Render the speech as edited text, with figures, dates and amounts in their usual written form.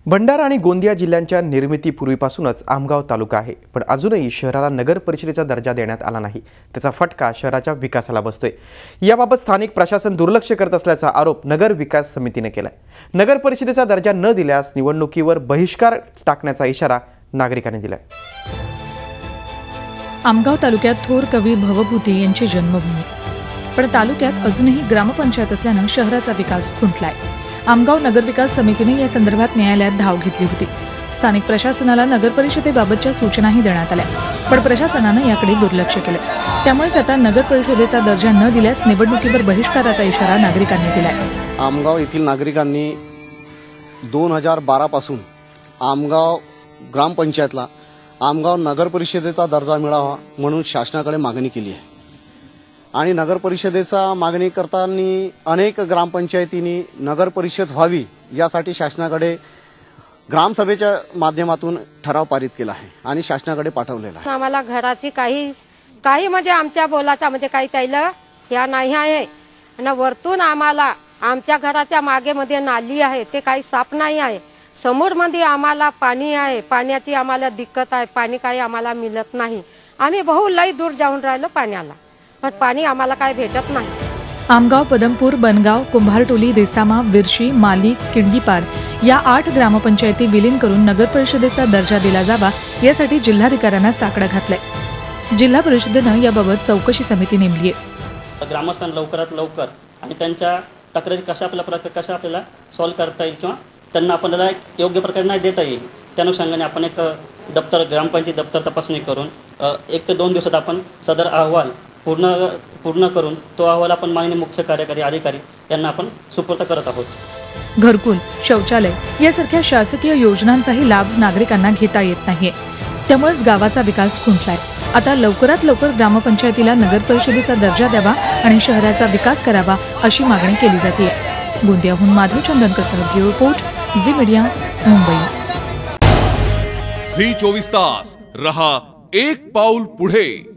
भंडारा आणि गोंदिया जिल्ह्यांच्या निर्मितीपूर्वीपासूनच आमगाव तालुका आहे, पण अजूनही शहराला नगर परिषदेचा दर्जा देण्यात आला नाही। त्याचा फटका शहराच्या विकासाला बसतोय। याबाबत स्थानिक प्रशासन दुर्लक्ष करत असल्याचा आरोप नगर विकास समितीने केलाय। नगर परिषदेचा दर्जा न दिल्यास निवडणुकीवर बहिष्कार टाकण्याचा इशारा नागरिकांनी दिलाय। आमगाव तालुक्यात थोर कवी भवभूती यांची जन्मभूमी, पण तालुक्यात अजूनही ग्रामपंचायत असल्याने शहराचा विकास खुंटलाय। आमगाव नगर विकास समितीने या संदर्भात न्यायालयात धाव घेतली होती। स्थानिक प्रशासनाला नगर परिषदेबाबतच्या सूचनाही देण्यात आल्या, पण प्रशासनाने याकडे दुर्लक्ष केले। त्यामुळेच आता नगर परिषदेचा दर्जा न दिल्यास निवडणुकीवर बहिष्काराचा इशारा नागरिकांनी दिलाय। आमगाव येथील नागरिकांनी 2012 पासून आमगाव ग्रामपंचायतला आमगाव नगर परिषदेचा दर्जा मिळावा म्हणून शासनाकडे मागणी केली आहे आणि नगर परिषदेचा मागणी करताना अनेक ग्रामपंचायतींनी नगर परिषद व्हावी यासाठी शासनाकडे ग्रामसभेच्या माध्यमातून ठराव पारित केला आहे आणि शासनाकडे पाठवलेला आहे। आम्हाला घराची काही म्हणजे आमच्या बोलाचा म्हणजे काही त्याला ह्या नाही आहे आणि वरतून आम्हाला आमच्या घराच्या मागे मध्ये नाली आहे, ते काही साफ नाही आहे। समोर मध्ये आम्हाला पाणी आहे, पाण्याची आम्हाला दिक्कत आहे, पाणी काही आम्हाला मिळत नाही। आम्ही बहु लई दूर जाऊन राहिलो पाण्याला, पण पाणी आम्हाला काय भेटत नाही। आमगाव, पदमपूर, बनगाव, कुंभारटोली, देसामा, विरशी, माली, किंडीपार या 8 ग्रामपंचायती विलीन करून नगर परिषदेचा दर्जा दिला जावा यासाठी जिल्हाधिकाऱ्यांना साकडं घातलंय। जिल्हा परिषदेनं याबाबत चौकशी समिती नेमली आहे। ग्रामस्थांना लवकरात लवकर आणि त्यांच्या तक्रारी कशा आपल्याला सॉल्व्ह करता येईल किंवा त्यांना आपल्याला एक योग्य प्रकारे नाही देता येईल, त्या अनुषंगाने आपण एक ग्रामपंचायत दप्तर तपासणी करून 1 ते 2 दिवसात आपण सदर अहवाल पूर्ण करून तो अहवाल आपण माननीय मुख्य कार्यकारी अधिकारी यांना आपण सुपूर्द करत आहोत। घरकुल, शौचालय यासारख्या शासकीय योजनांचाही लाभ नागरिकांना घेता येत नाहीये, त्यामुळेच गावाचा विकास खुंटलाय। आता लवकरात लवकर ग्रामपंचायतीला नगर परिषदेचा दर्जा द्यावा आणि शहराचा विकास करावा अशी मागणी केली जाते। गोंदियाहून माधव चंदनकरसह bureau report, Zee media, Mumbai. Zee 24 तास रहा एक पाऊल पुढे।